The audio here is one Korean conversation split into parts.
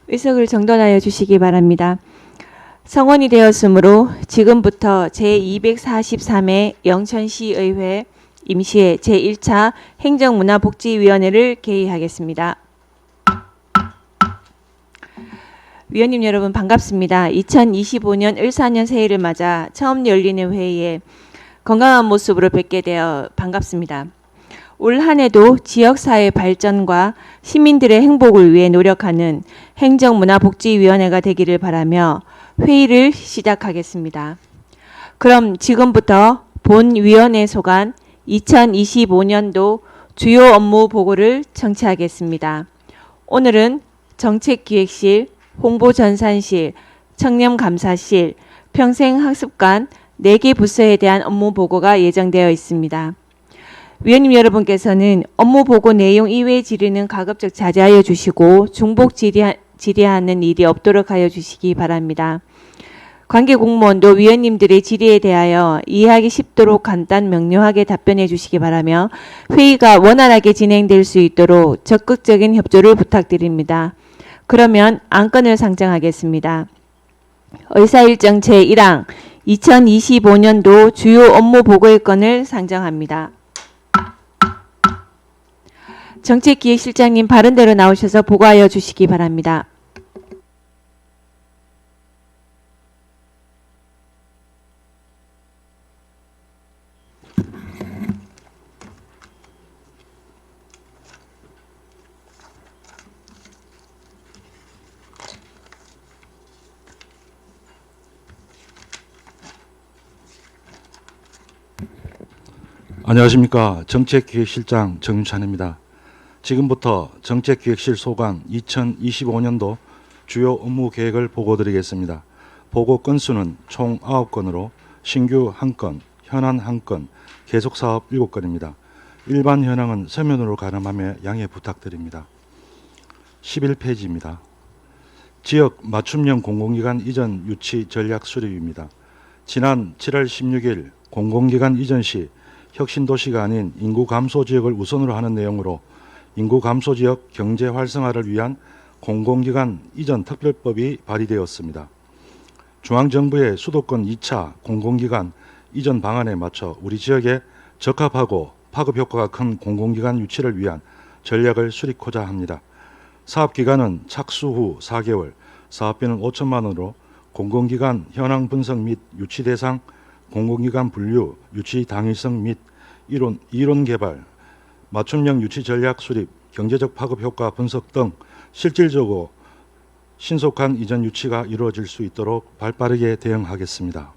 의석을 정돈하여 주시기 바랍니다. 성원이 되었으므로 지금부터 제243회 영천시의회 임시회 제1차 행정문화복지위원회를 개의하겠습니다. 위원님 여러분 반갑습니다. 2025년 을사년 새해를 맞아 처음 열리는 회의에 건강한 모습으로 뵙게 되어 반갑습니다. 올 한 해도 지역사회 발전과 시민들의 행복을 위해 노력하는 행정문화복지위원회가 되기를 바라며 회의를 시작하겠습니다. 그럼 지금부터 본 위원회 소관 2025년도 주요 업무 보고를 청취하겠습니다. 오늘은 정책기획실, 홍보전산실, 청렴감사실, 평생학습관 4개 부서에 대한 업무 보고가 예정되어 있습니다. 위원님 여러분께서는 업무 보고 내용 이외의 질의는 가급적 자제하여 주시고 중복 질의하는 일이 없도록 하여 주시기 바랍니다. 관계 공무원도 위원님들의 질의에 대하여 이해하기 쉽도록 간단 명료하게 답변해 주시기 바라며 회의가 원활하게 진행될 수 있도록 적극적인 협조를 부탁드립니다. 그러면 안건을 상정하겠습니다. 의사일정 제1항 2025년도 주요 업무 보고의 건을 상정합니다. 정책기획실장님 바른대로 나오셔서 보고하여 주시기 바랍니다. 안녕하십니까. 정책기획실장 정윤찬입니다. 지금부터 정책기획실 소관 2025년도 주요 업무 계획을 보고드리겠습니다. 보고 건수는 총 9건으로 신규 1건, 현안 1건, 계속사업 7건입니다. 일반 현황은 서면으로 가름하며 양해 부탁드립니다. 11페이지입니다. 지역 맞춤형 공공기관 이전 유치 전략 수립입니다. 지난 7월 16일 공공기관 이전 시 혁신도시가 아닌 인구 감소 지역을 우선으로 하는 내용으로 인구 감소 지역 경제 활성화를 위한 공공기관 이전 특별법이 발의되었습니다. 중앙정부의 수도권 2차 공공기관 이전 방안에 맞춰 우리 지역에 적합하고 파급 효과가 큰 공공기관 유치를 위한 전략을 수립하고자 합니다. 사업기간은 착수 후 4개월, 사업비는 5천만 원으로 공공기관 현황 분석 및 유치 대상, 공공기관 분류, 유치 당위성 및 이론 개발, 맞춤형 유치 전략 수립, 경제적 파급 효과 분석 등 실질적으로 신속한 이전 유치가 이루어질 수 있도록 발빠르게 대응하겠습니다.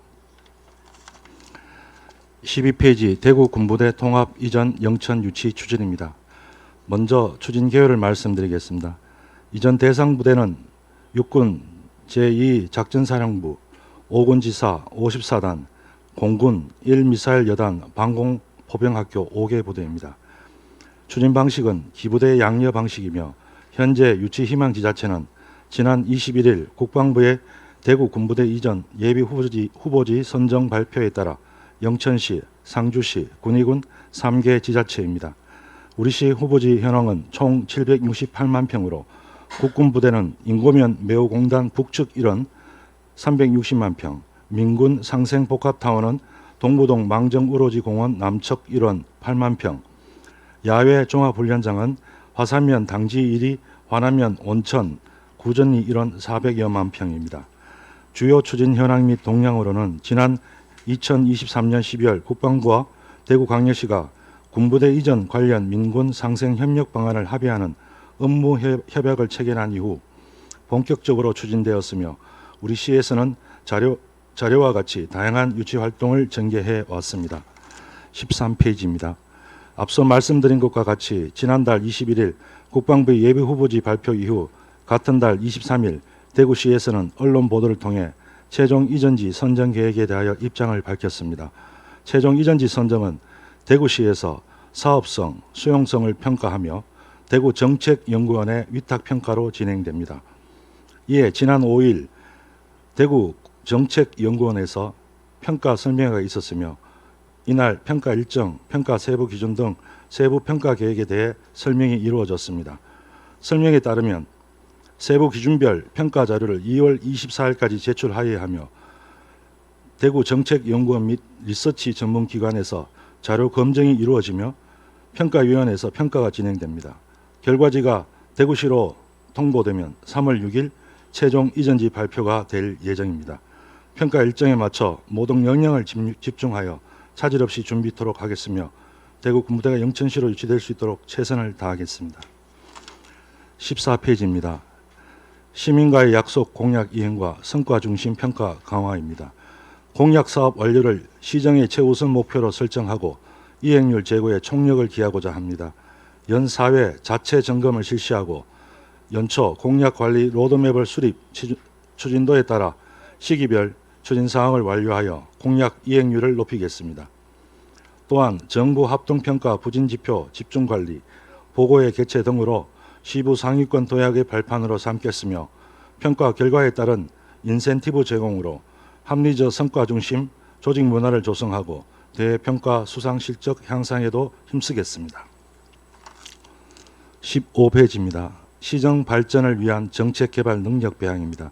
12페이지 대구 군부대 통합 이전 영천 유치 추진입니다. 먼저 추진 개요를 말씀드리겠습니다. 이전 대상 부대는 육군 제2작전사령부, 5군 지사 54단, 공군 1미사일 여단 방공포병학교 5개 부대입니다. 추진 방식은 기부대 양여 방식이며 현재 유치 희망 지자체는 지난 21일 국방부의 대구 군부대 이전 예비 후보지 선정 발표에 따라 영천시, 상주시, 군위군 3개 지자체입니다. 우리시 후보지 현황은 총 768만 평으로 국군부대는 인구면 매우 공단 북측 일원 360만 평, 민군 상생복합타운은 동부동 망정우로지 공원 남측 일원 8만 평, 야외 종합훈련장은 화산면 당지 1위, 화남면 온천, 구전리 일원 400여만 평입니다. 주요 추진 현황 및 동향으로는 지난 2023년 12월 국방부와 대구광역시가 군부대 이전 관련 민군 상생 협력 방안을 합의하는 업무 협약을 체결한 이후 본격적으로 추진되었으며 우리 시에서는 자료와 같이 다양한 유치 활동을 전개해 왔습니다. 13페이지입니다. 앞서 말씀드린 것과 같이 지난달 21일 국방부의 예비 후보지 발표 이후 같은 달 23일 대구시에서는 언론 보도를 통해 최종 이전지 선정 계획에 대하여 입장을 밝혔습니다. 최종 이전지 선정은 대구시에서 사업성, 수용성을 평가하며 대구정책연구원의 위탁평가로 진행됩니다. 이에 지난 5일 대구정책연구원에서 평가 설명회가 있었으며 이날 평가 일정, 평가 세부 기준 등 세부 평가 계획에 대해 설명이 이루어졌습니다. 설명에 따르면 세부 기준별 평가 자료를 2월 24일까지 제출하여야 하며 대구 정책연구원 및 리서치 전문기관에서 자료 검증이 이루어지며 평가위원회에서 평가가 진행됩니다. 결과지가 대구시로 통보되면 3월 6일 최종 이전지 발표가 될 예정입니다. 평가 일정에 맞춰 모든 역량을 집중하여 차질 없이 준비토록 하겠으며 대구 군부대가 영천시로 유치될 수 있도록 최선을 다하겠습니다. 14페이지입니다. 시민과의 약속 공약 이행과 성과 중심 평가 강화입니다. 공약 사업 완료를 시정의 최우선 목표로 설정하고 이행률 제고에 총력을 기하고자 합니다. 연 4회 자체 점검을 실시하고 연초 공약 관리 로드맵을 수립 추진도에 따라 시기별 추진 사항을 완료하여 공약 이행률을 높이겠습니다. 또한 정부 합동평가 부진지표 집중관리 보고의 개최 등으로 시부 상위권 도약의 발판으로 삼겠으며 평가 결과에 따른 인센티브 제공으로 합리적 성과 중심 조직 문화를 조성하고 대평가 수상 실적 향상에도 힘쓰겠습니다. 15페이지입니다. 시정 발전을 위한 정책 개발 능력 배양입니다.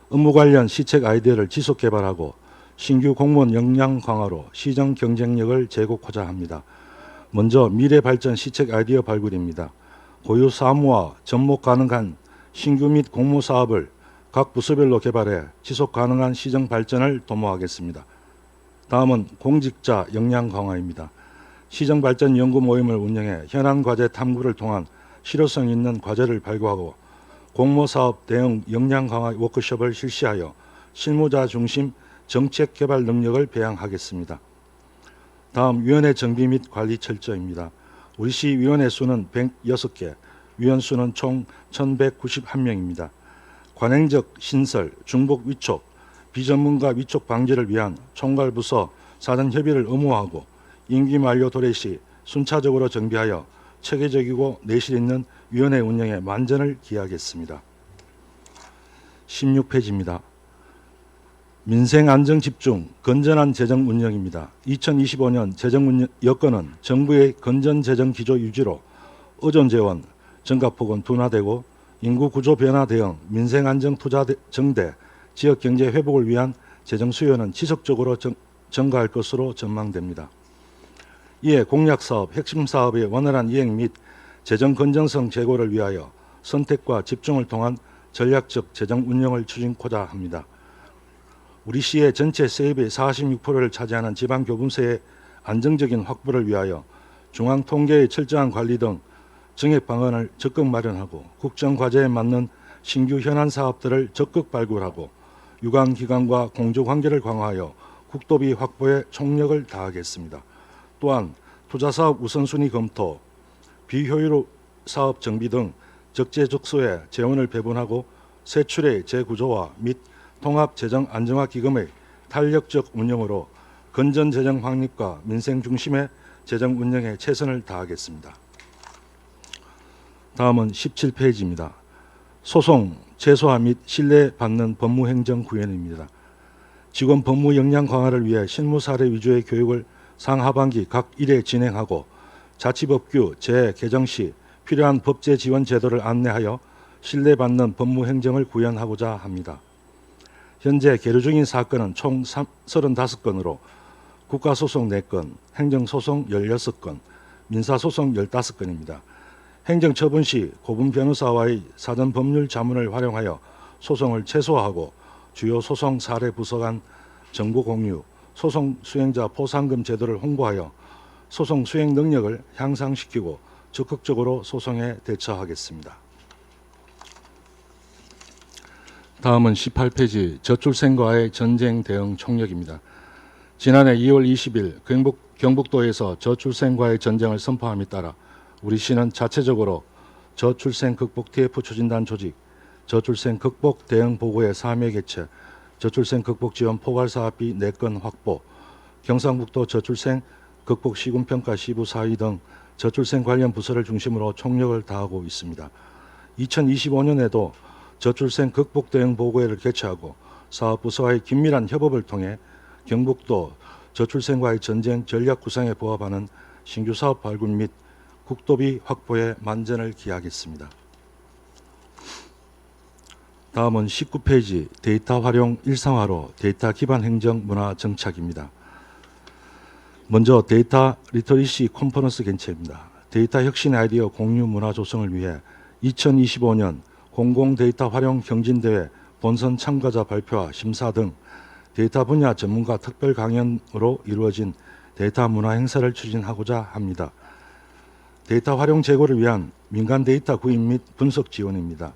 업무 관련 시책 아이디어를 지속 개발하고 신규 공무원 역량 강화로 시정 경쟁력을 제고하고자 합니다. 먼저 미래 발전 시책 아이디어 발굴입니다. 고유 사무와 접목 가능한 신규 및 공모 사업을 각 부서별로 개발해 지속 가능한 시정 발전을 도모하겠습니다. 다음은 공직자 역량 강화입니다. 시정 발전 연구 모임을 운영해 현안 과제 탐구를 통한 실효성 있는 과제를 발굴하고 공모 사업 대응 역량 강화 워크숍을 실시하여 실무자 중심 정책 개발 능력을 배양하겠습니다. 다음 위원회 정비 및 관리 철저입니다. 우리 시 위원회 수는 106개, 위원 수는 총 1191명입니다. 관행적 신설, 중복 위촉, 비전문가 위촉 방지를 위한 총괄부서 사전 협의를 의무화하고 임기 만료 도래 시 순차적으로 정비하여 체계적이고 내실 있는 위원회 운영에 만전을 기하겠습니다. 16페이지입니다. 민생 안정 집중, 건전한 재정 운영입니다. 2025년 재정 여건은 정부의 건전 재정 기조 유지로 의존 재원, 증가폭은 둔화되고 인구 구조 변화 대응, 민생 안정 투자 정대, 지역 경제 회복을 위한 재정 수요는 지속적으로 증가할 것으로 전망됩니다. 이에 공약 사업, 핵심 사업의 원활한 이행 및 재정 건전성 제고를 위하여 선택과 집중을 통한 전략적 재정 운영을 추진하고자 합니다. 우리 시의 전체 세입의 46%를 차지하는 지방교분세의 안정적인 확보를 위하여 중앙통계의 철저한 관리 등 정액 방안을 적극 마련하고 국정과제에 맞는 신규 현안 사업들을 적극 발굴하고 유관기관과 공조관계를 강화하여 국도비 확보에 총력을 다하겠습니다. 또한 투자사업 우선순위 검토, 비효율 사업 정비 등 적재적소에 재원을 배분하고 세출의 재구조화 및 통합재정 안정화 기금의 탄력적 운영으로 건전재정 확립과 민생 중심의 재정 운영에 최선을 다하겠습니다. 다음은 17페이지입니다. 소송 최소화 및 신뢰받는 법무행정 구현입니다. 직원 법무 역량 강화를 위해 실무 사례 위주의 교육을 상하반기 각 1회 진행하고 자치법규 재개정 시 필요한 법제 지원 제도를 안내하여 신뢰받는 법무행정을 구현하고자 합니다. 현재 계류 중인 사건은 총 35건으로 국가소송 4건, 행정소송 16건, 민사소송 15건입니다. 행정처분 시 고분 변호사와의 사전 법률 자문을 활용하여 소송을 최소화하고 주요 소송 사례 부서 간 정보 공유, 소송 수행자 포상금 제도를 홍보하여 소송 수행 능력을 향상시키고 적극적으로 소송에 대처하겠습니다. 다음은 18페이지 저출생과의 전쟁 대응 총력입니다. 지난해 2월 20일 경북도에서 저출생과의 전쟁을 선포함에 따라 우리 시는 자체적으로 저출생 극복 TF 추진단 조직, 저출생 극복 대응 보고회 3회 개최, 저출생 극복 지원 포괄 사업비 4건 확보, 경상북도 저출생 극복 시군평가 시부 사위 등 저출생 관련 부서를 중심으로 총력을 다하고 있습니다. 2025년에도 저출생 극복 대응 보고회를 개최하고 사업부서와의 긴밀한 협업을 통해 경북도 저출생과의 전쟁 전략 구상에 부합하는 신규 사업 발굴 및 국도비 확보에 만전을 기하겠습니다. 다음은 19페이지 데이터 활용 일상화로 데이터 기반 행정 문화 정착입니다. 먼저 데이터 리터리시 컨퍼런스 개최입니다. 데이터 혁신 아이디어 공유 문화 조성을 위해 2025년 공공 데이터 활용 경진대회 본선 참가자 발표와 심사 등 데이터 분야 전문가 특별 강연으로 이루어진 데이터 문화 행사를 추진하고자 합니다. 데이터 활용 제고를 위한 민간 데이터 구입 및 분석 지원입니다.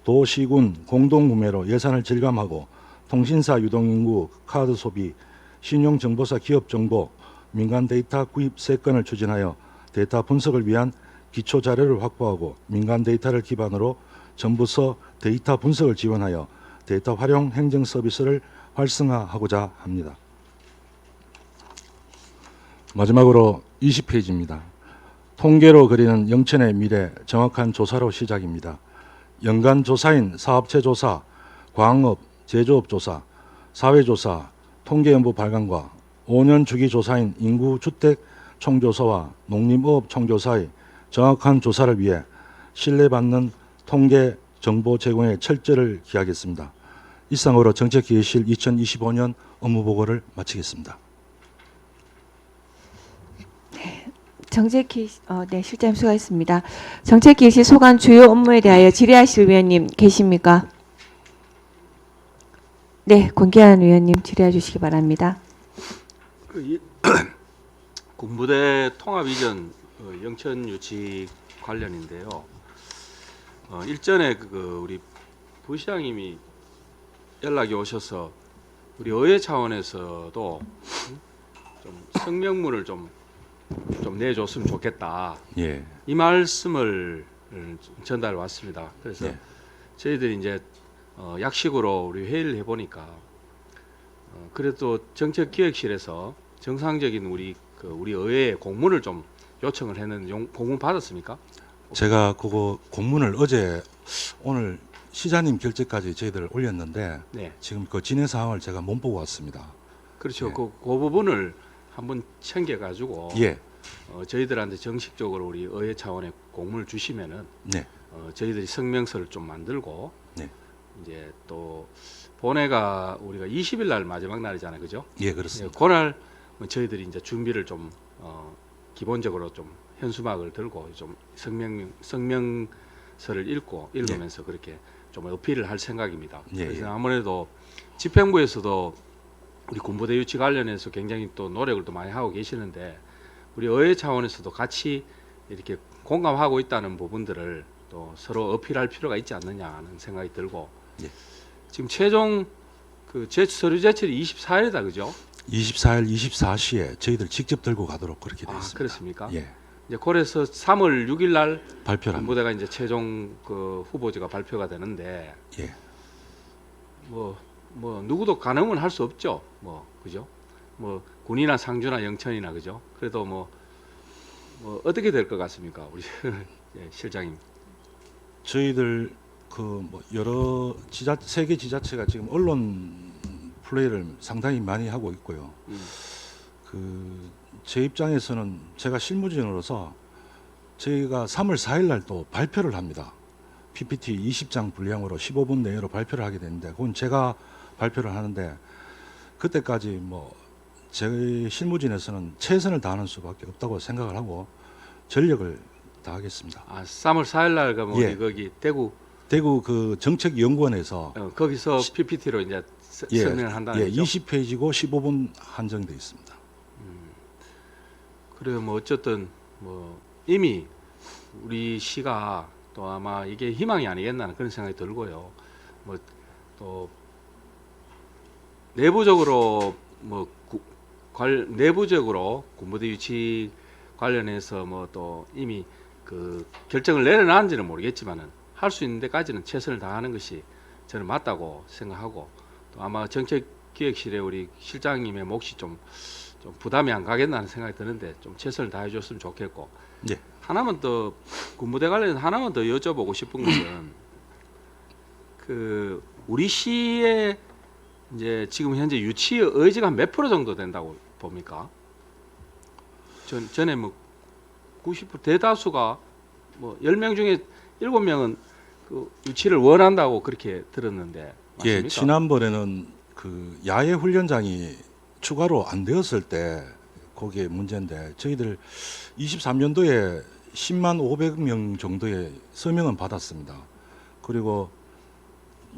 도, 시군 공동구매로 예산을 절감하고 통신사 유동인구, 카드 소비, 신용정보사 기업 정보, 민간 데이터 구입 3건을 추진하여 데이터 분석을 위한 기초 자료를 확보하고 민간 데이터를 기반으로 정부서 데이터 분석을 지원하여 데이터 활용 행정 서비스를 활성화하고자 합니다. 마지막으로 20페이지입니다. 통계로 그리는 영천의 미래 정확한 조사로 시작입니다. 연간 조사인 사업체 조사, 광업, 제조업 조사, 사회조사, 통계연부 발간과 5년 주기 조사인 인구주택 총조사와 농림어업 총조사의 정확한 조사를 위해 신뢰받는 통계 정보 제공에 철저를 기하겠습니다. 이상으로 정책기획실 2025년 업무보고를 마치겠습니다. 네, 실장님 수고하셨습니다. 정책기획실 소관 주요 업무에 대하여 질의하실 위원님 계십니까? 네, 권기한 위원님 질의해 주시기 바랍니다. 군부대 통합 이전 영천 유치 관련인데요. 일전에 우리 부시장님이 연락이 오셔서 우리 의회 차원에서도 좀 성명문을 좀 내줬으면 좋겠다. 예. 이 말씀을 전달 왔습니다. 그래서 예. 저희들이 이제 약식으로 우리 회의를 해보니까 그래도 정책기획실에서 정상적인 우리 의회에 공문을 좀 요청을 했는데 공문 받았습니까? 제가 그거 공문을 어제 오늘 시장님 결재까지 저희들 올렸는데 네. 지금 그 진행 상황을 제가 못 보고 왔습니다. 그렇죠. 예. 그 부분을 한번 챙겨가지고 예. 저희들한테 정식적으로 우리 의회 차원의 공문을 주시면은 네. 저희들이 성명서를 좀 만들고 네. 이제 또 본회가 우리가 20일 날 마지막 날이잖아요, 그죠? 예, 그렇습니다. 그날 저희들이 이제 준비를 좀 기본적으로 좀 현수막을 들고 좀 성명서를 읽으면서 그렇게 좀 어필을 할 생각입니다. 예, 그래서 예. 아무래도 집행부에서도 우리 군부대 유치 관련해서 굉장히 또 노력을 또 많이 하고 계시는데 우리 의회 차원에서도 같이 이렇게 공감하고 있다는 부분들을 또 서로 어필할 필요가 있지 않느냐 하는 생각이 들고 예. 지금 최종 서류 제출이 24일이다, 그죠? 24일 24시에 저희들 직접 들고 가도록 그렇게 되어 있습니다. 그렇습니까? 예. 이제 그래서 3월 6일 날 발표를 합니다. 군부대가 이제 최종 후보지가 발표가 되는데 예. 뭐 누구도 가늠은 할 수 없죠. 그죠? 군이나 상주나 영천이나 그죠? 그래도 뭐 어떻게 될 것 같습니까, 우리 예, 실장님? 저희들 여러 세계 지자체가 지금 언론 플레이를 상당히 많이 하고 있고요. 제 입장에서는 제가 실무진으로서 저희가 3월 4일 날 또 발표를 합니다. PPT 20장 분량으로 15분 내외로 발표를 하게 되는데 그건 제가 발표를 하는데 그때까지 제 실무진에서는 최선을 다하는 수밖에 없다고 생각을 하고 전력을 다하겠습니다. 3월 4일 날 그러면 예. 우리 거기 대구 그 정책연구원에서 거기서 PPT로 이제 설명을 한다는 거죠. 20페이지고 15분 한정돼 있습니다. 그래요. 어쨌든 이미 우리 시가 또 아마 이게 희망이 아니겠나 하는 그런 생각이 들고요. 또 내부적으로 내부적으로 군부대 유치 관련해서 또 이미 결정을 내려놨는지는 모르겠지만은 할 수 있는 데까지는 최선을 다하는 것이 저는 맞다고 생각하고 또 아마 정책기획실에 우리 실장님의 몫이 좀 부담이 안 가겠나 하는 생각이 드는데 좀 최선을 다해 줬으면 좋겠고 예. 하나만 더 군부대 관련해서 하나만 더 여쭤보고 싶은 것은 우리 시의 이제 지금 현재 유치 의지가 한 몇 프로 정도 된다고 봅니까? 전에 90% 대다수가 10명 중에 7명은 그 유치를 원한다고 그렇게 들었는데 예, 맞습니까? 지난번에는 그 야외 훈련장이 추가로 안 되었을 때 거기에 문제인데 저희들 23년도에 10만 500명 정도의 서명은 받았습니다. 그리고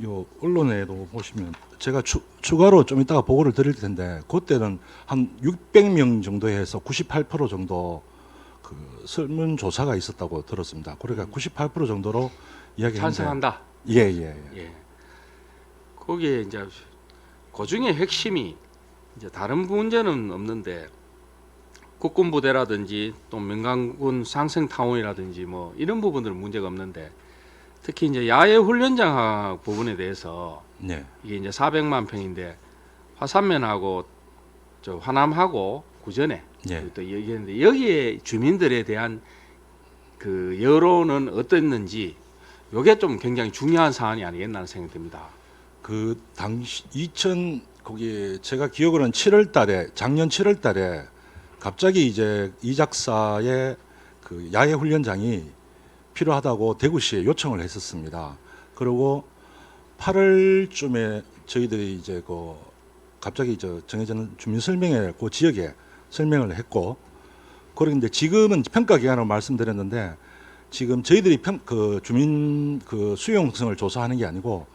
요 언론에도 보시면 제가 추가로 좀 이따가 보고를 드릴 텐데 그때는 한 600명 정도 해서 98% 정도 그 설문 조사가 있었다고 들었습니다. 그러니까 98% 정도로 이야기했는데 찬성한다. 예. 예. 거기에 이제 그 중에 핵심이 이제 다른 문제는 없는데 국군부대라든지 또 민간군 상생타운이라든지 뭐 이런 부분들은 문제가 없는데 특히 이제 야외 훈련장 부분에 대해서 네. 이게 이제 400만 평인데 화산면하고 저 화남하고 구전에 예. 또 얘기했는데 여기에 주민들에 대한 그 여론은 어땠는지 이게 좀 굉장히 중요한 사안이 아니겠나 하는 생각이 듭니다. 그 당시 2000 거기 제가 기억으로는 7월 달에 작년 7월 달에 갑자기 이제 이 작사의 그 야외 훈련장이 필요하다고 대구시에 요청을 했었습니다. 그리고 8월쯤에 저희들이 이제 그 갑자기 정해진 주민 설명회 그 지역에 설명을 했고 그런데 지금은 평가 기간으로 말씀드렸는데 지금 저희들이 그 주민 그 수용성을 조사하는 게 아니고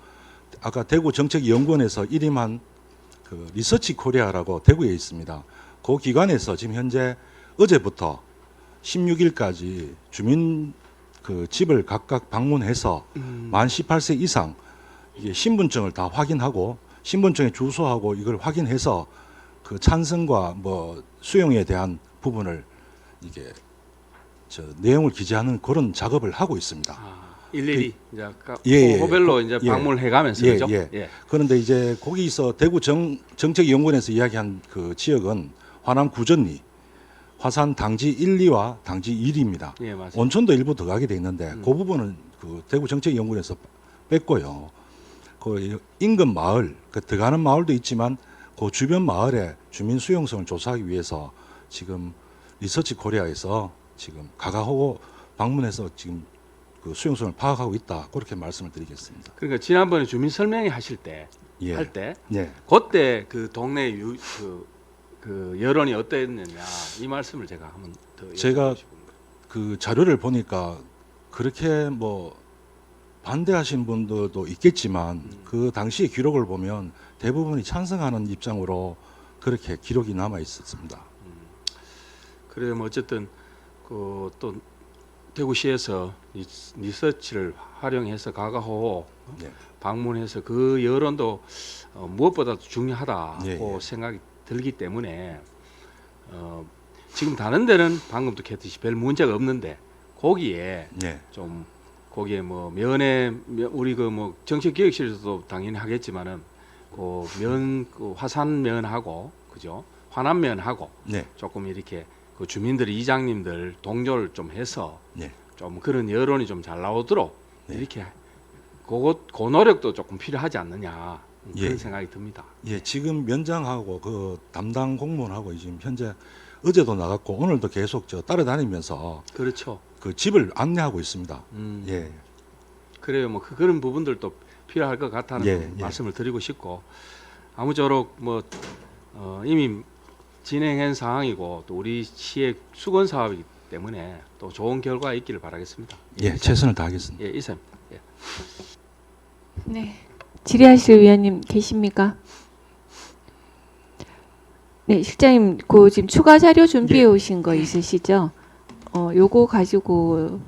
아까 대구 정책연구원에서 일임한 그 리서치 코리아라고 대구에 있습니다. 그 기관에서 지금 현재 어제부터 16일까지 주민 그 집을 각각 방문해서 만 18세 이상 이게 신분증을 다 확인하고 신분증의 주소하고 이걸 확인해서 그 찬성과 뭐 수용에 대한 부분을 이게 내용을 기재하는 그런 작업을 하고 있습니다. 일일이 이제 예, 호별로 이제 예. 방문을 해가면서 예, 그죠? 예. 그런데 이제 거기서 대구 정책연구원에서 이야기한 그 지역은 화남 구전리, 화산 당지 1, 2와 당지 1입니다. 예, 맞습니다. 온천도 일부 들어가게 돼 있는데 그 부분은 그 대구 정책연구원에서 뺐고요. 그 인근 마을, 그 들어가는 마을도 있지만 그 주변 마을의 주민 수용성을 조사하기 위해서 지금 리서치 코리아에서 지금 가가호 방문해서 지금 그 수용성을 파악하고 있다. 그렇게 말씀을 드리겠습니다. 그러니까 지난번에 주민 설명회 하실 때 예. 할 때 네. 그때 그 동네 그 여론이 어땠느냐 이 말씀을 제가 한번 더 제가 여쭤보고 싶은 거예요. 그 자료를 보니까 그렇게 뭐 반대하신 분들도 있겠지만 그 당시의 기록을 보면 대부분이 찬성하는 입장으로 그렇게 기록이 남아 있었습니다. 그래요. 뭐 어쨌든 그 또 대구시에서 리서치를 활용해서 가가호 네. 방문해서 그 여론도 무엇보다도 중요하다고 예, 예. 생각이 들기 때문에 지금 다른 데는 방금도 했듯이 별 문제가 없는데 거기에 네. 좀 거기에 뭐 면회 우리 그 뭐 정책기획실에서도 당연히 하겠지만은 그 화산면하고 그죠 화남면하고 네. 조금 이렇게 그 주민들 이장님들 동조를 좀 해서 네. 좀 그런 여론이 좀 잘 나오도록 네. 이렇게 그 노력도 조금 필요하지 않느냐 그런 예. 생각이 듭니다. 예, 지금 면장하고 그 담당 공무원하고 지금 현재 어제도 나갔고 오늘도 계속 따라다니면서 그렇죠. 그 집을 안내하고 있습니다. 예. 그래요. 뭐 그런 부분들도 필요할 것 같다는 예, 예. 말씀을 드리고 싶고 아무쪼록 뭐 이미 진행한 상황이고 또 우리 시의 수건 사업이기 때문에 또 좋은 결과 있기를 바라겠습니다. 예, 최선을 다하겠습니다. 예, 이상. 예. 네. 질의하실 위원님 계십니까? 네, 실장님, 그 지금 추가 자료 준비해 오신 거 있으시죠? 요거 가지고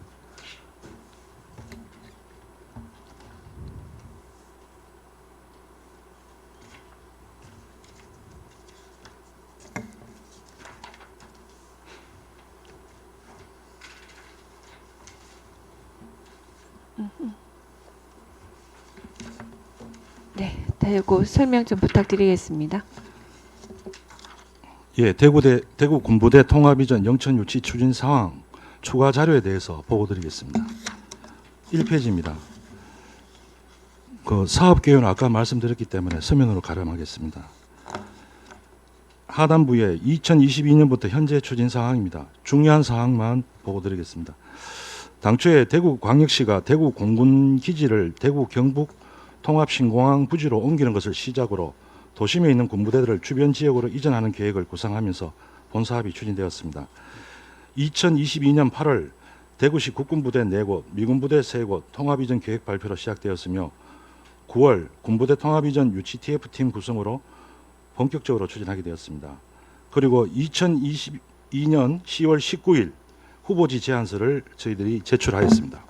네, 다이고 설명 좀 부탁드리겠습니다. 예, 대구 군부대 통합 이전 영천 유치 추진 상황 추가 자료에 대해서 보고 드리겠습니다. 1페이지입니다. 그 사업 계획은 아까 말씀드렸기 때문에 서면으로 가름하겠습니다. 하단부에 2022년부터 현재 추진 상황입니다. 중요한 사항만 보고 드리겠습니다. 당초에 대구광역시가 대구 공군기지를 대구 경북 통합신공항 부지로 옮기는 것을 시작으로 도심에 있는 군부대들을 주변 지역으로 이전하는 계획을 구상하면서 본사업이 추진되었습니다. 2022년 8월 대구시 국군부대 4곳, 미군부대 3곳 통합이전 계획 발표로 시작되었으며 9월 군부대 통합이전 유치 TF팀 구성으로 본격적으로 추진하게 되었습니다. 그리고 2022년 10월 19일 후보지 제안서를 저희들이 제출하였습니다.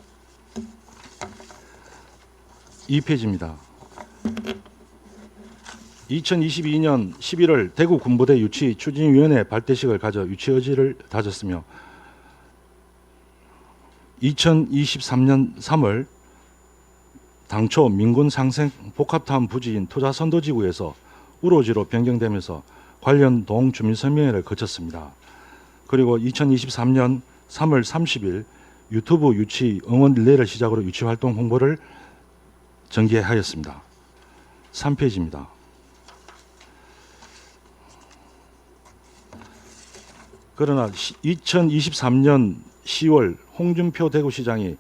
2페이지입니다. 2022년 11월 대구 군부대 유치 추진위원회 발대식을 가져 유치 의지를 다졌으며 2023년 3월 당초 민군 상생 복합타운 부지인 투자선도지구에서 우로지로 변경되면서 관련 동주민설명회를 거쳤습니다. 그리고 2023년 3월 30일 유튜브 유치 응원 릴레이를 시작으로 유치활동 홍보를 전개하였습니다. 3페이지입니다. 그러나 2023년 10월 홍준표 대구시장이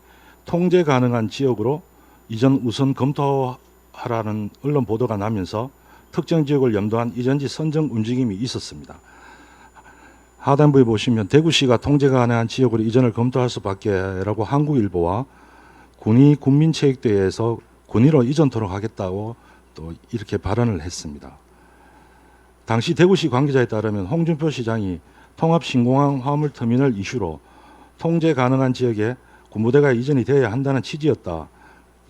통제 가능한 지역으로 이전 우선 검토하라는 언론 보도가 나면서 특정 지역을 염두한 이전지 선정 움직임이 있었습니다. 하단부에 보시면 대구시가 통제 가능한 지역으로 이전을 검토할 수밖에라고 한국일보와 군의 군민체육대회에서 군의로 이전토록 하겠다고 또 이렇게 발언을 했습니다. 당시 대구시 관계자에 따르면 홍준표 시장이 통합신공항 화물터미널 이슈로 통제 가능한 지역에 군부대가 이전이 되어야 한다는 취지였다.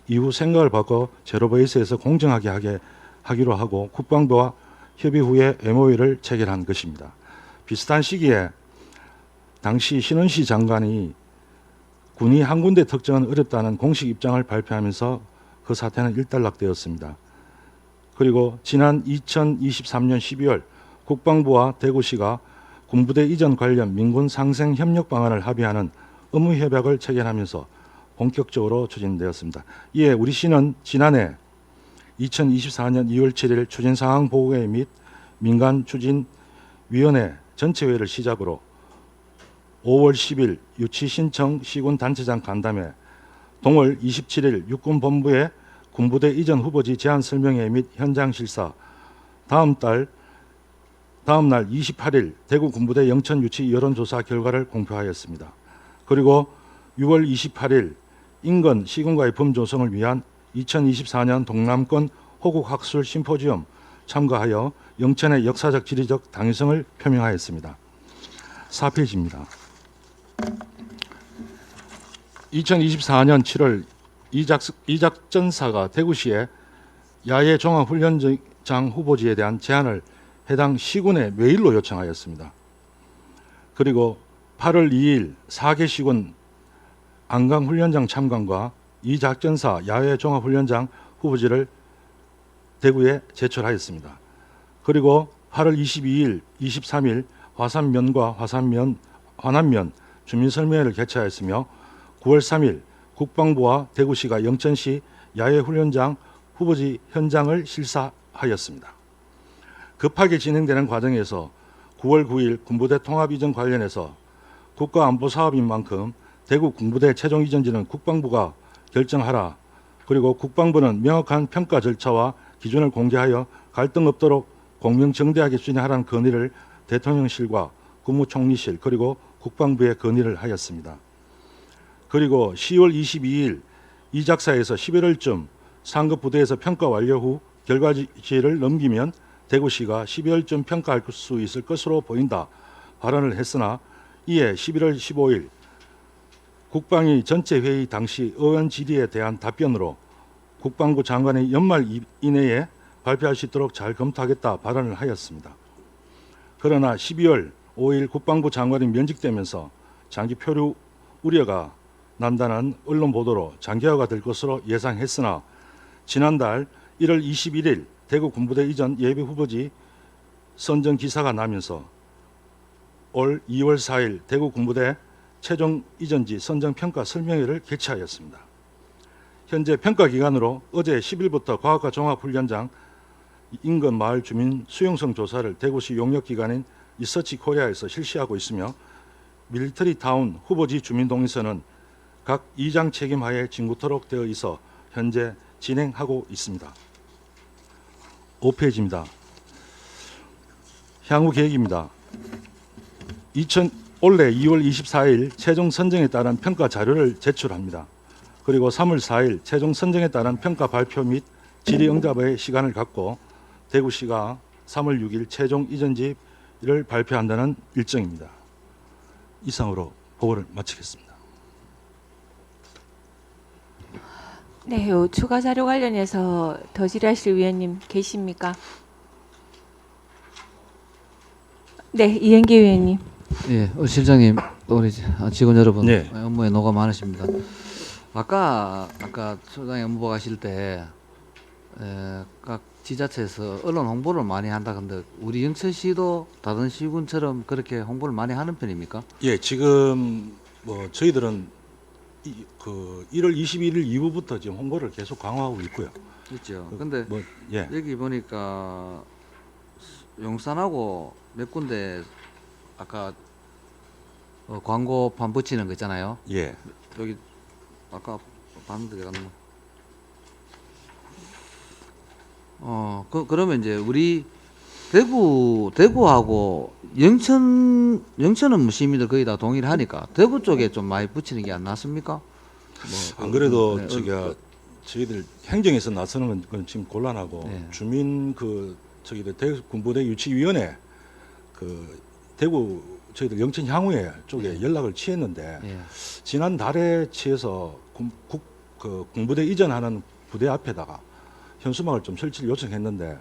이후 생각을 바꿔 제로베이스에서 공정하게 하기로 하고 국방부와 협의 후에 MOU를 체결한 것입니다. 비슷한 시기에 당시 신원식 장관이 군이 한 군데 특정은 어렵다는 공식 입장을 발표하면서 그 사태는 일단락되었습니다. 그리고 지난 2023년 12월 국방부와 대구시가 군부대 이전 관련 민군 상생 협력 방안을 합의하는 의무 협약을 체결하면서 본격적으로 추진되었습니다. 이에 우리 시는 지난해 2024년 2월 7일 추진사항 보고회 및 민간추진위원회 전체회의를 시작으로 5월 10일 유치 신청 시군 단체장 간담회, 동월 27일 육군본부의 군부대 이전 후보지 제안 설명회 및 현장 실사, 다음 날 28일 대구 군부대 영천 유치 여론조사 결과를 공표하였습니다. 그리고 6월 28일 인근 시군과의 범조성을 위한 2024년 동남권 호국학술 심포지엄 참가하여 영천의 역사적 지리적 당위성을 표명하였습니다. 4페이지입니다. 2024년 7월 이작전사가 대구시의 야외 종합훈련장 후보지에 대한 제안을 해당 시군에 메일로 요청하였습니다. 그리고 8월 2일 4개 시군 안강훈련장 참관과 이작전사 야외 종합훈련장 후보지를 대구에 제출하였습니다. 그리고 8월 22일, 23일 화산면과 화남면 주민설명회를 개최하였으며 9월 3일 국방부와 대구시가 영천시 야외훈련장 후보지 현장을 실사하였습니다. 급하게 진행되는 과정에서 9월 9일 군부대 통합 이전 관련해서 국가안보사업인 만큼 대구 군부대 최종 이전지는 국방부가 결정하라. 그리고 국방부는 명확한 평가 절차와 기준을 공개하여 갈등 없도록 공명정대하게 진행하라는 건의를 대통령실과 국무총리실 그리고 국방부에 건의를 하였습니다. 그리고 10월 22일 이 작사에서 11월쯤 상급 부대에서 평가 완료 후 결과지를 넘기면 대구시가 12월쯤 평가할 수 있을 것으로 보인다 발언을 했으나 이에 11월 15일 국방위 전체 회의 당시 의원 질의에 대한 답변으로 국방부 장관이 연말 이내에 발표할 수 있도록 잘 검토하겠다 발언을 하였습니다. 그러나 12월 5일 국방부 장관이 면직되면서 장기 표류 우려가 난다는 언론 보도로 장기화가 될 것으로 예상했으나 지난달 1월 21일 대구 군부대 이전 예비 후보지 선정 기사가 나면서 올 2월 4일 대구 군부대 최종 이전지 선정 평가 설명회를 개최하였습니다. 현재 평가 기간으로 어제 10일부터 과학과 종합훈련장 인근 마을 주민 수용성 조사를 대구시 용역 기관인 리서치 코리아에서 실시하고 있으며 밀리터리 타운 후보지 주민 동의서는 각 2장 책임하에 진구토록 되어 있어 현재 진행하고 있습니다. 5페이지입니다. 향후 계획입니다. 올해 2월 24일 최종 선정에 따른 평가 자료를 제출합니다. 그리고 3월 4일 최종 선정에 따른 평가 발표 및 질의응답의 시간을 갖고 대구시가 3월 6일 최종 이전지를 발표한다는 일정입니다. 이상으로 보고를 마치겠습니다. 네, 요 추가 자료 관련해서 더 질의하실 위원님 계십니까? 네, 이현기 위원님. 예, 실장님, 우리 직원 여러분, 네. 업무에 노고 많으십니다. 아까 소장님 업무 가실 때 각 지자체에서 언론 홍보를 많이 한다 근데 우리 영천시도 다른 시군처럼 그렇게 홍보를 많이 하는 편입니까? 예, 지금 뭐 저희들은 1월 21일 이후부터 지금 홍보를 계속 강화하고 있고요. 있죠. 근데 뭐 예, 여기 보니까 용산하고 몇 군데 아까 광고판 붙이는 거 있잖아요. 예, 여기 아까 봤는데 내가 너무 그러면 이제 우리 대구하고 영천은 뭐 시민들 거의 다 동의를 하니까 대구 쪽에 좀 많이 붙이는 게 안 낫습니까? 뭐, 안 그래도 네, 저희들 행정에서 나서는 건 지금 곤란하고 네. 주민 저기들 대구 군부대 유치위원회 대구 저희들 영천 향후에 쪽에 연락을 취했는데 예. 지난달에 취해서 군부대 이전하는 부대 앞에다가 현수막을 좀 설치를 요청했는데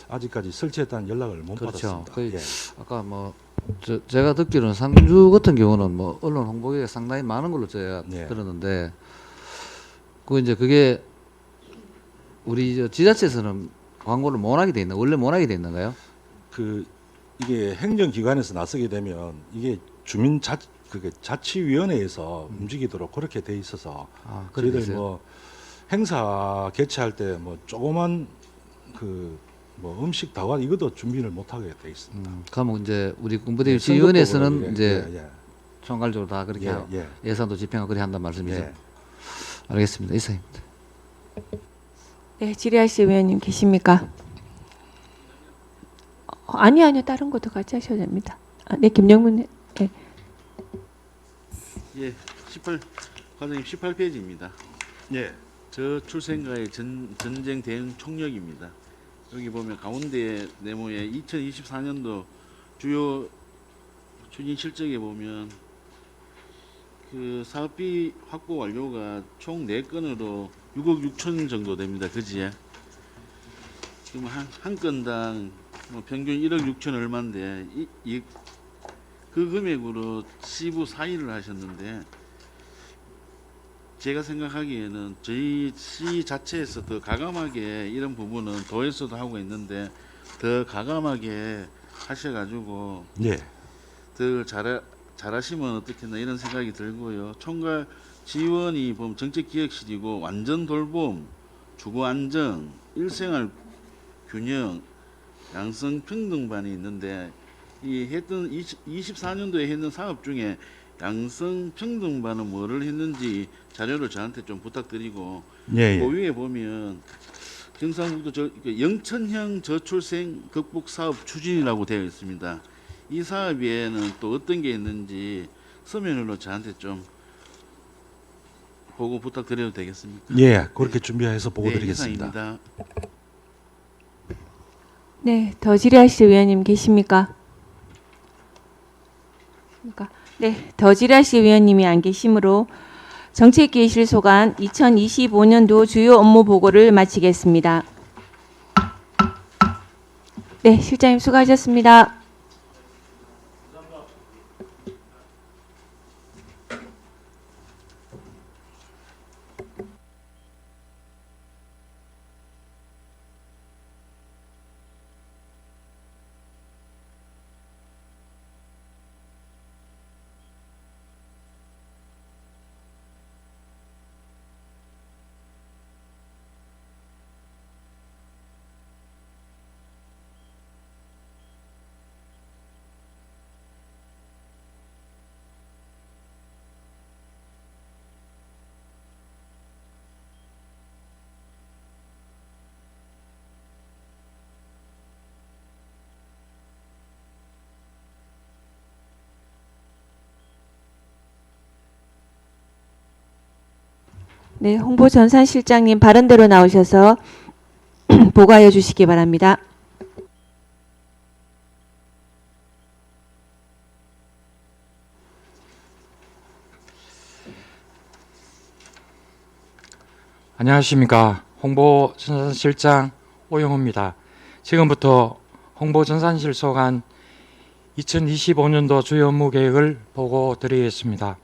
아직까지 설치했다는 연락을 못 그렇죠. 받았습니다. 거의 예. 아까 뭐 제가 듣기로는 상주 같은 경우는 뭐 언론 홍보가 상당히 많은 걸로 제가 네. 들었는데 그게 우리 지자체에서는 광고를 못 하게 돼 있나? 원래 못 하게 돼 있는가요? 이게 행정기관에서 나서게 되면 이게 그게 자치위원회에서 움직이도록 그렇게 돼 있어서 그래 저희들 있어요? 뭐 행사 개최할 때 뭐 조그만 뭐 음식 다와 이것도 준비를 못 하게 돼 있습니다. 그러면 이제 우리 군부대 예, 유치위원회에서는 선거법으로 이제 예, 총괄적으로 다 그렇게 하고 예, 예산도 집행하고 그렇게 한단 예, 말씀이죠. 예. 알겠습니다. 이상입니다. 네, 질의하실 위원님 계십니까? 아니요, 다른 것도 같이 하셔도 됩니다. 네, 김영문. 네. 예, 과장님 18페이지입니다. 예. 저출생과의 전쟁 대응 총력입니다. 여기 보면 가운데 네모에 2024년도 주요 추진 실적에 보면 사업비 확보 완료가 총 4건으로 6억 6천 정도 됩니다. 그지에? 지금 한 건당 뭐 평균 1억 6천 얼마인데 그 금액으로 시부 4일을 하셨는데 제가 생각하기에는 저희 시 자체에서 더 가감하게 이런 부분은 도에서도 하고 있는데 더 가감하게 하셔가지고 예. 더 잘하시면 어떻겠나 이런 생각이 들고요. 총괄 지원이 보면 정책기획실이고 완전 돌봄, 주거 안정, 일생활 균형, 양성 평등반이 있는데 이 했던 24년도에 했는 사업 중에 양성 평등반은 뭐를 했는지 자료를 저한테 좀 부탁드리고 예, 그 예. 위에 보면 경상북도 영천형 저출생 극복 사업 추진이라고 되어 있습니다. 이 사업에는 또 어떤 게 있는지 서면으로 저한테 좀 보고 부탁드려도 되겠습니까? 예, 그렇게 준비해서 보고 네, 드리겠습니다. 이상입니다. 네, 더 질의하실 위원님 계십니까? 네, 더 질의하실 위원님이 안 계시므로 정책기획실 소관 2025년도 주요 업무 보고를 마치겠습니다. 네, 실장님 수고하셨습니다. 네, 홍보전산실장님 발언대로 나오셔서 보고하여 주시기 바랍니다. 안녕하십니까. 홍보전산실장 오영호입니다. 지금부터 홍보전산실 소관 2025년도 주요 업무 계획을 보고 드리겠습니다.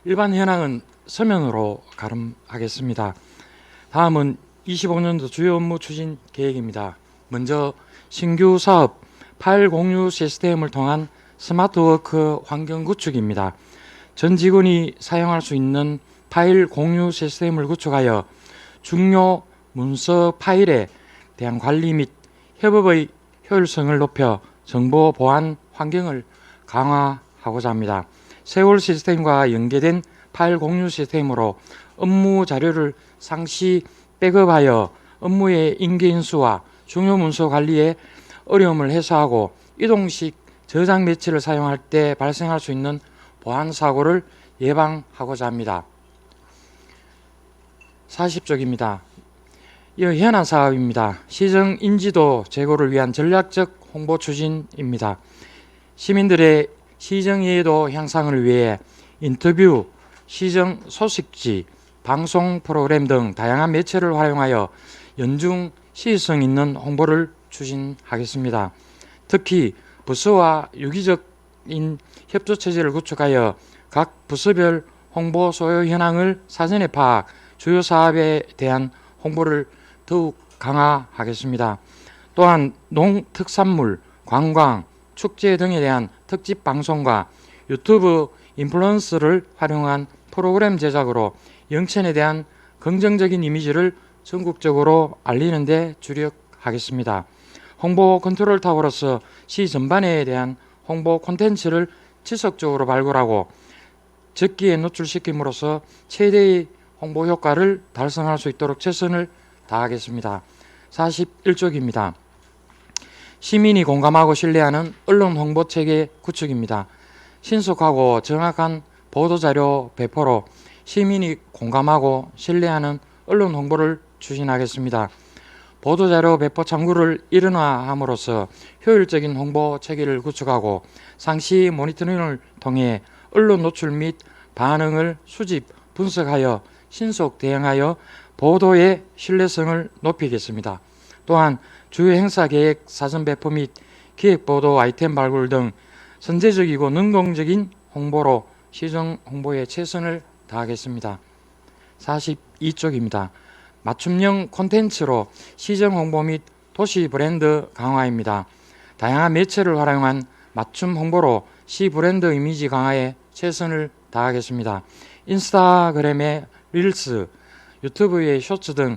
일반 현황은 서면으로 가름하겠습니다. 다음은 25년도 주요 업무 추진 계획입니다. 먼저 신규 사업 파일 공유 시스템을 통한 스마트워크 환경 구축입니다. 전 직원이 사용할 수 있는 파일 공유 시스템을 구축하여 중요 문서 파일에 대한 관리 및 협업의 효율성을 높여 정보 보안 환경을 강화하고자 합니다. 세월 시스템과 연계된 파일 공유 시스템으로 업무 자료를 상시 백업하여 업무의 인계인수와 중요 문서 관리에 어려움을 해소하고 이동식 저장 매치를 사용할 때 발생할 수 있는 보안 사고를 예방하고자 합니다. 40쪽입니다. 이어 현안 사업입니다. 시정 인지도 제고를 위한 전략적 홍보 추진입니다. 시민들의 시정 이해도 향상을 위해 인터뷰, 시정 소식지, 방송 프로그램 등 다양한 매체를 활용하여 연중 시의성 있는 홍보를 추진하겠습니다. 특히 부서와 유기적인 협조체제를 구축하여 각 부서별 홍보 소요 현황을 사전에 파악, 주요 사업에 대한 홍보를 더욱 강화하겠습니다. 또한 농특산물, 관광, 축제 등에 대한 특집 방송과 유튜브 인플루언서를 활용한 프로그램 제작으로 영천에 대한 긍정적인 이미지를 전국적으로 알리는 데 주력하겠습니다. 홍보 컨트롤 타워로서 시 전반에 대한 홍보 콘텐츠를 지속적으로 발굴하고 적기에 노출시킴으로써 최대의 홍보 효과를 달성할 수 있도록 최선을 다하겠습니다. 41쪽입니다. 시민이 공감하고 신뢰하는 언론 홍보 체계 구축입니다. 신속하고 정확한 보도자료 배포로 시민이 공감하고 신뢰하는 언론 홍보를 추진하겠습니다. 보도자료 배포 창구를 일원화함으로써 효율적인 홍보 체계를 구축하고 상시 모니터링을 통해 언론 노출 및 반응을 수집, 분석하여 신속 대응하여 보도의 신뢰성을 높이겠습니다. 또한 주요 행사 계획 사전 배포 및 기획보도 아이템 발굴 등 선제적이고 능동적인 홍보로 시정 홍보에 최선을 다하겠습니다. 42쪽입니다. 맞춤형 콘텐츠로 시정 홍보 및 도시 브랜드 강화입니다. 다양한 매체를 활용한 맞춤 홍보로 시 브랜드 이미지 강화에 최선을 다하겠습니다. 인스타그램의 릴스, 유튜브의 쇼츠 등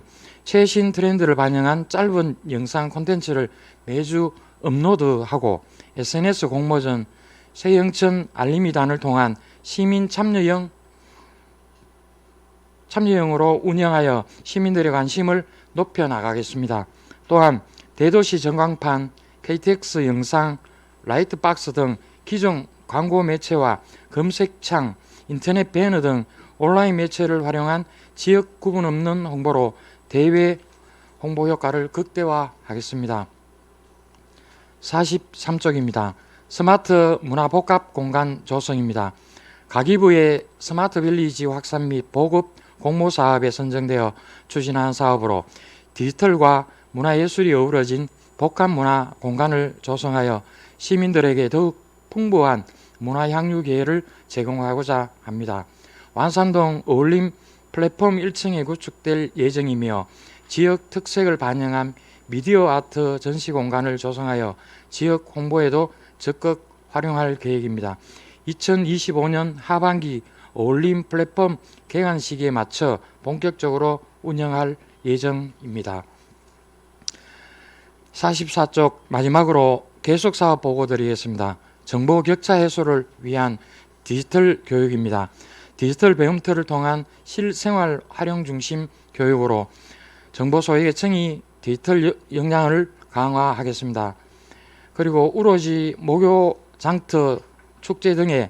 최신 트렌드를 반영한 짧은 영상 콘텐츠를 매주 업로드하고 SNS 공모전, 새영천 알림이단을 통한 시민 참여형으로 운영하여 시민들의 관심을 높여 나가겠습니다. 또한 대도시 전광판, KTX 영상, 라이트박스 등 기존 광고 매체와 검색창, 인터넷 배너 등 온라인 매체를 활용한 지역 구분 없는 홍보로 대외 홍보 효과를 극대화하겠습니다. 43쪽입니다. 스마트 문화 복합 공간 조성입니다. 가기부의 스마트 빌리지 확산 및 보급 공모 사업에 선정되어 추진한 사업으로 디지털과 문화예술이 어우러진 복합 문화 공간을 조성하여 시민들에게 더욱 풍부한 문화 향유 기회를 제공하고자 합니다. 완산동 어울림 플랫폼 1층에 구축될 예정이며 지역 특색을 반영한 미디어 아트 전시 공간을 조성하여 지역 홍보에도 적극 활용할 계획입니다. 2025년 하반기 어울림 플랫폼 개관 시기에 맞춰 본격적으로 운영할 예정입니다. 44쪽 마지막으로 계속사업 보고 드리겠습니다. 정보 격차 해소를 위한 디지털 교육입니다. 디지털 배움터를 통한 실생활 활용 중심 교육으로 정보 소외계층이 디지털 역량을 강화하겠습니다. 그리고 우로지 목요 장터 축제 등의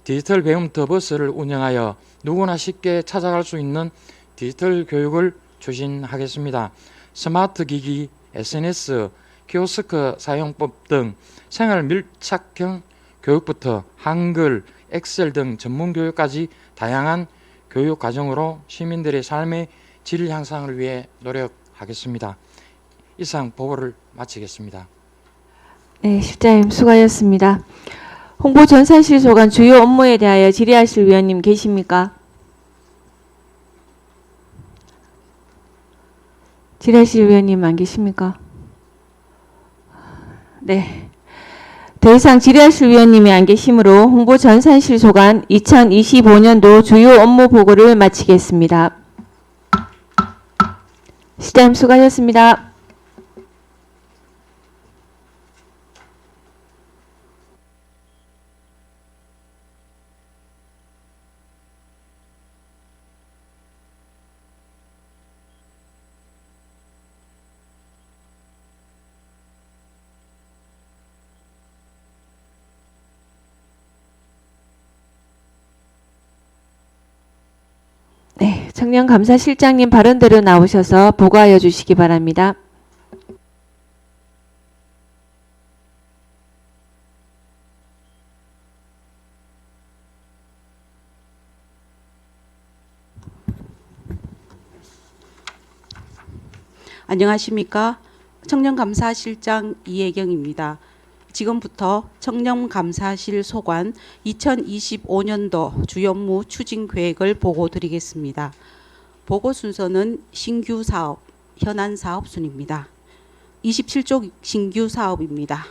디지털 배움터 버스를 운영하여 누구나 쉽게 찾아갈 수 있는 디지털 교육을 추진하겠습니다. 스마트 기기, SNS, 키오스크 사용법 등 생활 밀착형 교육부터 한글, 엑셀 등 전문 교육까지 다양한 교육 과정으로 시민들의 삶의 질 향상을 위해 노력하겠습니다. 이상 보고를 마치겠습니다. 네, 실장님 수고하셨습니다. 홍보 전산실 소관 주요 업무에 대하여 질의하실 위원님 계십니까? 질의하실 위원님 안 계십니까? 네. 더 이상 질의하실 위원님이 안 계시므로 홍보 전산실 소관 2025년도 주요 업무 보고를 마치겠습니다. 실장님 수고하셨습니다. 네, 청년감사실장님 발언대로 나오셔서 보고하여 주시기 바랍니다. 안녕하십니까. 청년감사실장 이혜경입니다. 지금부터 청년감사실 소관 2025년도 주요 업무 추진 계획을 보고 드리겠습니다. 보고 순서는 신규 사업, 현안 사업 순입니다. 27조 신규 사업입니다.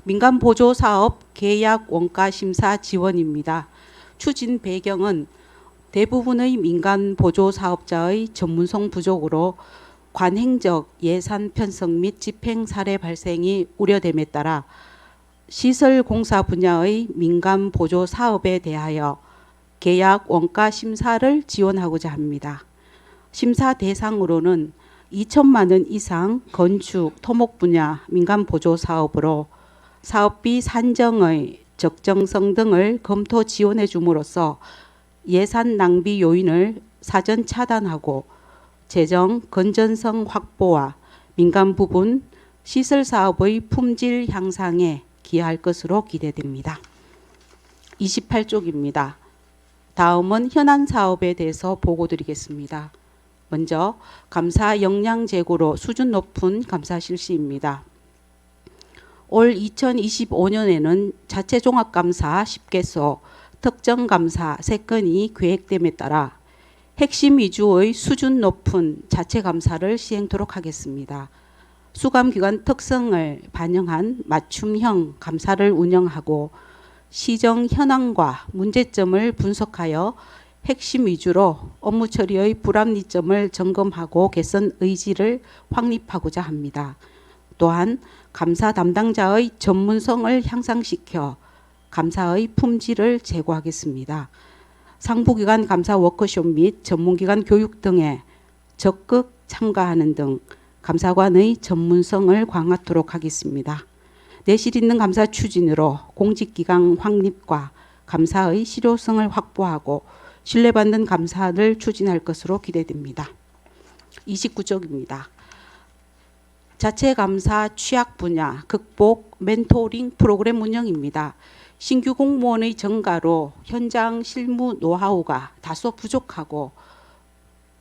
민간 보조 사업 계약 원가 심사 지원입니다. 추진 배경은 대부분의 민간 보조 사업자의 전문성 부족으로 관행적 예산 편성 및 집행 사례 발생이 우려됨에 따라 시설 공사 분야의 민간 보조 사업에 대하여 계약 원가 심사를 지원하고자 합니다. 심사 대상으로는 2천만 원 이상 건축, 토목 분야 민간 보조 사업으로 사업비 산정의 적정성 등을 검토 지원해 줌으로써 예산 낭비 요인을 사전 차단하고 재정 건전성 확보와 민간 부분 시설 사업의 품질 향상에 기여할 것으로 기대됩니다. 28쪽입니다. 다음은 현안 사업에 대해서 보고 드리겠습니다. 먼저 감사 역량 제고로 수준 높은 감사 실시입니다. 올 2025년에는 자체 종합감사 10개소, 특정 감사 3건이 계획됨에 따라 핵심 위주의 수준 높은 자체 감사를 시행토록 하겠습니다. 수감기관 특성을 반영한 맞춤형 감사를 운영하고 시정 현황과 문제점을 분석하여 핵심 위주로 업무 처리의 불합리점을 점검하고 개선 의지를 확립하고자 합니다. 또한 감사 담당자의 전문성을 향상시켜 감사의 품질을 제고하겠습니다. 상부기관 감사 워크숍 및 전문기관 교육 등에 적극 참가하는 등 감사관의 전문성을 강화하도록 하겠습니다. 내실 있는 감사 추진으로 공직기강 확립과 감사의 실효성을 확보하고 신뢰받는 감사를 추진할 것으로 기대됩니다. 29쪽입니다. 자체 감사 취약 분야 극복 멘토링 프로그램 운영입니다. 신규 공무원의 증가로 현장 실무 노하우가 다소 부족하고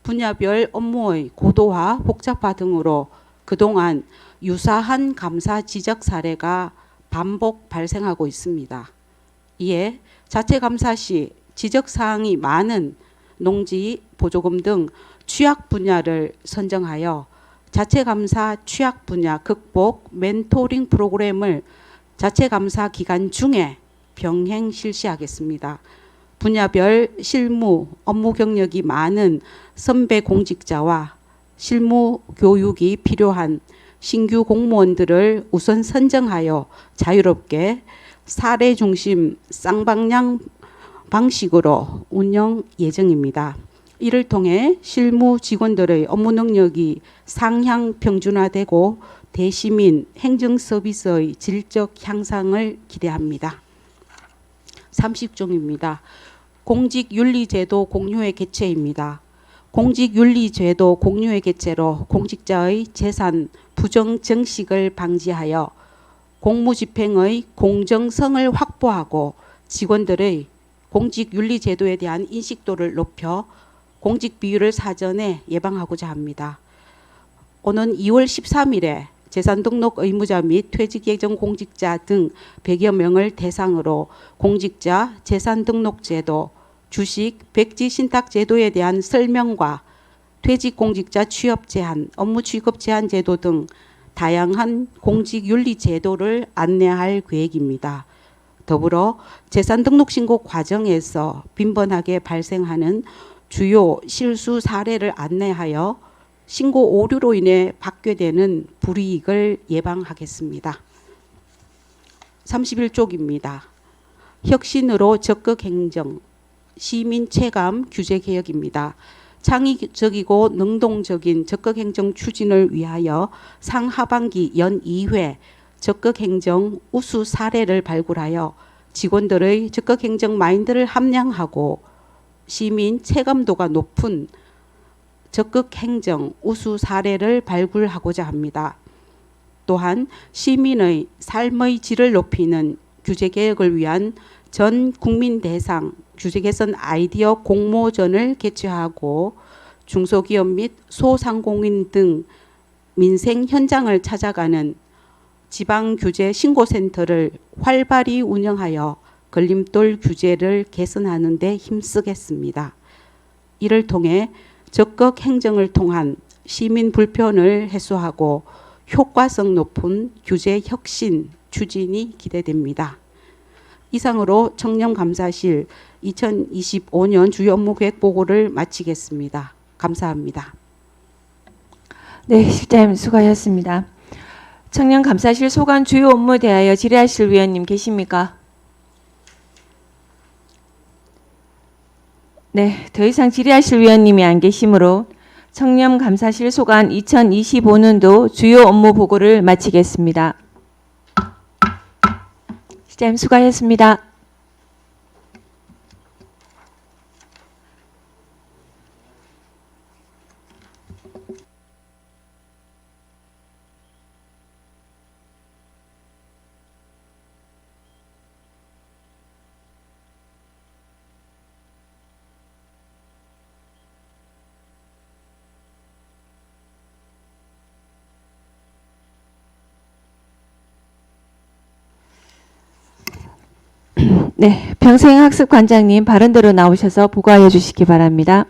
분야별 업무의 고도화, 복잡화 등으로 그동안 유사한 감사 지적 사례가 반복 발생하고 있습니다. 이에 자체 감사 시 지적사항이 많은 농지, 보조금 등 취약 분야를 선정하여 자체 감사 취약 분야 극복 멘토링 프로그램을 자체 감사 기간 중에 병행 실시하겠습니다. 분야별 실무, 업무 경력이 많은 선배 공직자와 실무 교육이 필요한 신규 공무원들을 우선 선정하여 자유롭게 사례 중심 쌍방향 방식으로 운영 예정입니다. 이를 통해 실무 직원들의 업무 능력이 상향 평준화되고 대시민 행정 서비스의 질적 향상을 기대합니다. 30종입니다. 공직윤리제도 공유의 개최입니다. 공직윤리제도 공유의 개최로 공직자의 재산 부정 정식을 방지하여 공무집행의 공정성을 확보하고 직원들의 공직윤리제도에 대한 인식도를 높여 공직 비율을 사전에 예방하고자 합니다. 오는 2월 13일에 재산등록 의무자 및 퇴직 예정 공직자 등 100여 명을 대상으로 공직자 재산등록제도, 주식, 백지 신탁 제도에 대한 설명과 퇴직 공직자 취업 제한, 업무 취급 제한 제도 등 다양한 공직 윤리 제도를 안내할 계획입니다. 더불어 재산 등록 신고 과정에서 빈번하게 발생하는 주요 실수 사례를 안내하여 신고 오류로 인해 받게 되는 불이익을 예방하겠습니다. 31쪽입니다. 혁신으로 적극 행정, 시민 체감 규제 개혁입니다. 창의적이고 능동적인 적극 행정 추진을 위하여 상하반기 연 2회 적극 행정 우수 사례를 발굴하여 직원들의 적극 행정 마인드를 함양하고 시민 체감도가 높은 적극 행정 우수 사례를 발굴하고자 합니다. 또한 시민의 삶의 질을 높이는 규제 개혁을 위한 전 국민 대상 규제 개선 아이디어 공모전을 개최하고 중소기업 및 소상공인 등 민생 현장을 찾아가는 지방규제 신고센터를 활발히 운영하여 걸림돌 규제를 개선하는 데 힘쓰겠습니다. 이를 통해 적극 행정을 통한 시민 불편을 해소하고 효과성 높은 규제 혁신 추진이 기대됩니다. 이상으로 청렴감사실 2025년 주요 업무 계획 보고를 마치겠습니다. 감사합니다. 네, 실장님 수고하셨습니다. 청년감사실 소관 주요 업무 대하여 질의하실 위원님 계십니까? 네, 더 이상 질의하실 위원님이 안 계시므로 청년감사실 소관 2025년도 주요 업무 보고를 마치겠습니다. 실장님 수고하셨습니다. 네, 평생학습관장님 발언대로 나오셔서 보고하여 주시기 바랍니다.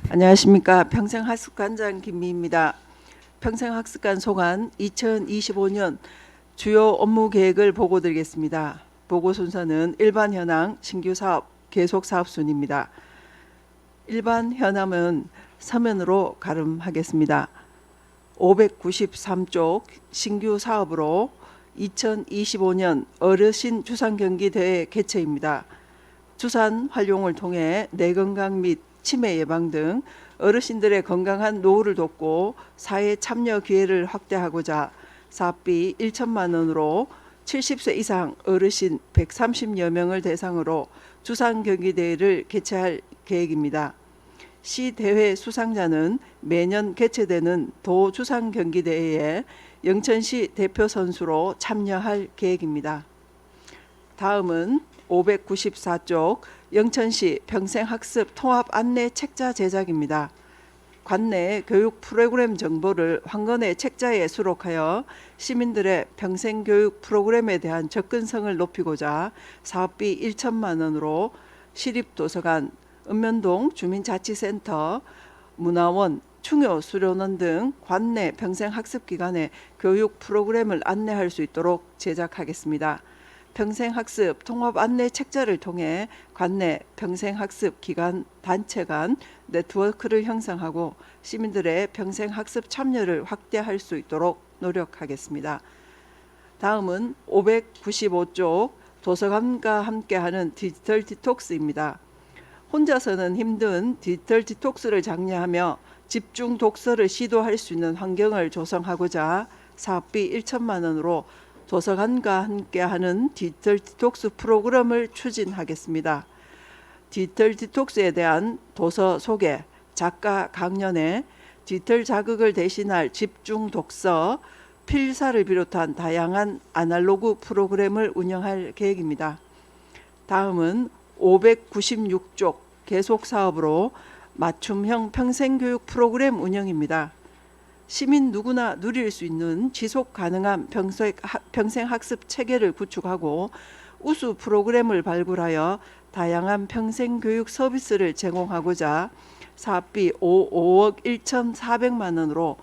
안녕하십니까. 평생학습관장 김미입니다. 평생학습관 소관 2025년 주요 업무 계획을 보고드리겠습니다. 보고 순서는 일반 현황, 신규 사업, 계속 사업 순입니다. 일반 현황은 서면으로 가름하겠습니다. 593쪽 신규 사업으로 2025년 어르신 주산 경기 대회 개최입니다. 주산 활용을 통해 뇌건강 및 치매 예방 등 어르신들의 건강한 노후를 돕고 사회 참여 기회를 확대하고자 사업비 1천만 원으로 70세 이상 어르신 130여 명을 대상으로 주산 경기대회를 개최할 계획입니다. 시 대회 수상자는 매년 개최되는 도 주산 경기대회에 영천시 대표 선수로 참여할 계획입니다. 다음은 594쪽 영천시 평생학습 통합 안내 책자 제작입니다. 관내 교육 프로그램 정보를 황건의 책자에 수록하여 시민들의 평생교육 프로그램에 대한 접근성을 높이고자 사업비 1천만 원으로 시립도서관, 읍면동 주민자치센터, 문화원, 충효수련원 등 관내 평생학습기관의 교육 프로그램을 안내할 수 있도록 제작하겠습니다. 평생학습 통합 안내 책자를 통해 관내 평생학습 기관 단체 간 네트워크를 형성하고 시민들의 평생학습 참여를 확대할 수 있도록 노력하겠습니다. 다음은 595쪽 도서관과 함께하는 디지털 디톡스입니다. 혼자서는 힘든 디지털 디톡스를 장려하며 집중 독서를 시도할 수 있는 환경을 조성하고자 사업비 1천만 원으로 도서관과 함께하는 디지털 디톡스 프로그램을 추진하겠습니다. 디지털 디톡스에 대한 도서 소개, 작가 강연회, 디지털 자극을 대신할 집중 독서, 필사를 비롯한 다양한 아날로그 프로그램을 운영할 계획입니다. 다음은 596쪽 계속 사업으로 맞춤형 평생교육 프로그램 운영입니다. 시민 누구나 누릴 수 있는 지속 가능한 평생학습 체계를 구축하고 우수 프로그램을 발굴하여 다양한 평생교육 서비스를 제공하고자 사업비 5억 1,400만 원으로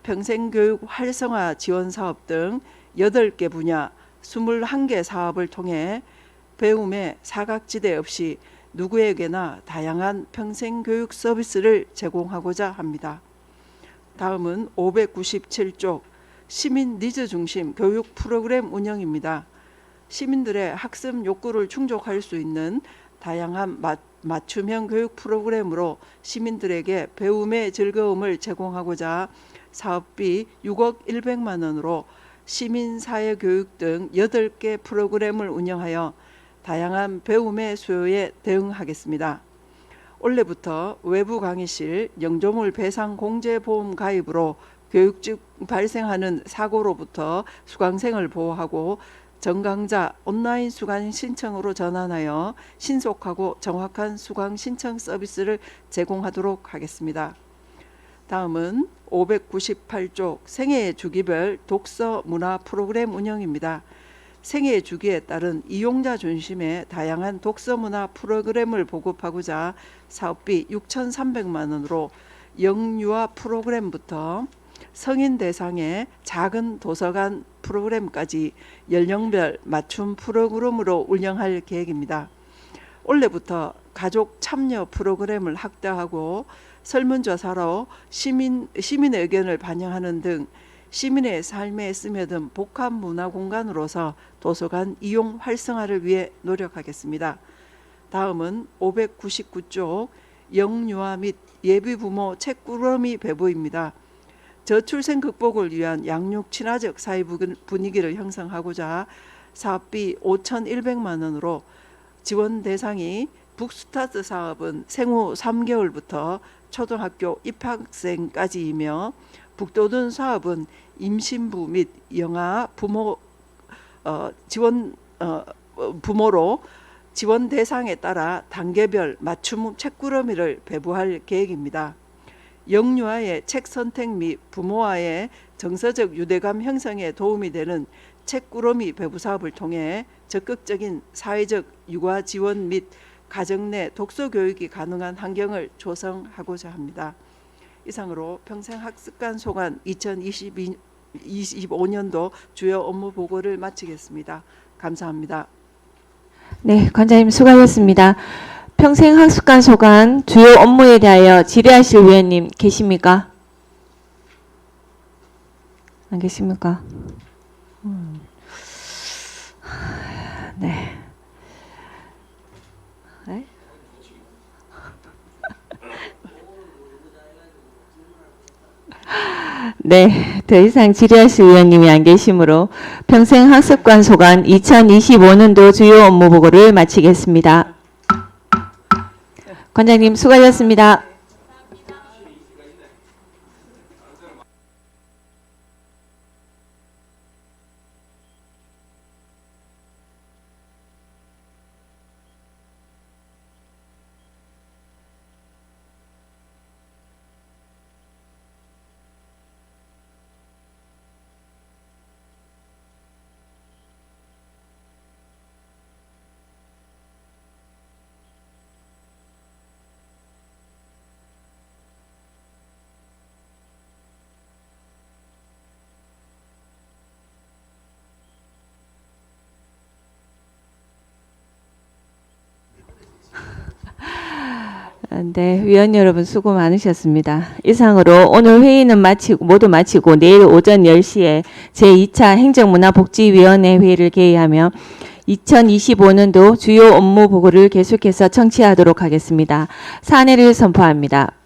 평생교육 활성화 지원 사업 등 8개 분야 21개 사업을 통해 배움의 사각지대 없이 누구에게나 다양한 평생교육 서비스를 제공하고자 합니다. 다음은 597쪽 시민 니즈 중심 교육 프로그램 운영입니다. 시민들의 학습 욕구를 충족할 수 있는 다양한 맞춤형 교육 프로그램으로 시민들에게 배움의 즐거움을 제공하고자 사업비 6억 100만 원으로 시민사회교육 등 8개 프로그램을 운영하여 다양한 배움의 수요에 대응하겠습니다. 올해부터 외부 강의실, 영조물 배상 공제 보험 가입으로 교육 중 발생하는 사고로부터 수강생을 보호하고 전강자 온라인 수강 신청으로 전환하여 신속하고 정확한 수강 신청 서비스를 제공하도록 하겠습니다. 다음은 598쪽 생애 주기별 독서 문화 프로그램 운영입니다. 생애 주기에 따른 이용자 중심의 다양한 독서 문화 프로그램을 보급하고자 사업비 6,300만 원으로 영유아 프로그램부터 성인 대상의 작은 도서관 프로그램까지 연령별 맞춤 프로그램으로 운영할 계획입니다. 올해부터 가족 참여 프로그램을 확대하고 설문조사로 시민의 의견을 반영하는 등 시민의 삶에 스며든 복합 문화 공간으로서 도서관 이용 활성화를 위해 노력하겠습니다. 다음은 599쪽 영유아 및 예비부모 책꾸러미 배부입니다. 저출생 극복을 위한 양육 친화적 사회 분위기를 형성하고자 사업비 5,100만 원으로 지원 대상이 북스타트 사업은 생후 3개월부터 초등학교 입학생까지이며 북돋운 사업은 임신부 및 영아 부모로 지원 대상에 따라 단계별 맞춤 책꾸러미를 배부할 계획입니다. 영유아의 책 선택 및 부모와의 정서적 유대감 형성에 도움이 되는 책꾸러미 배부 사업을 통해 적극적인 사회적 육아 지원 및 가정 내 독서 교육이 가능한 환경을 조성하고자 합니다. 이상으로 평생학습관 소관 2025년도 주요 업무 보고를 마치겠습니다. 감사합니다. 네, 관장님 수고하셨습니다. 평생학습관 소관 주요 업무에 대하여 질의하실 위원님 계십니까? 안 계십니까? 네. 네? 네, 더 이상 질의하실 위원님이 안 계시므로 평생학습관 소관 2025년도 주요 업무 보고를 마치겠습니다. 관장님 수고하셨습니다. 네, 위원 여러분 수고 많으셨습니다. 이상으로 오늘 회의는 모두 마치고 내일 오전 10시에 제2차 행정문화복지위원회 회의를 개의하며 2025년도 주요 업무 보고를 계속해서 청취하도록 하겠습니다. 사내를 선포합니다.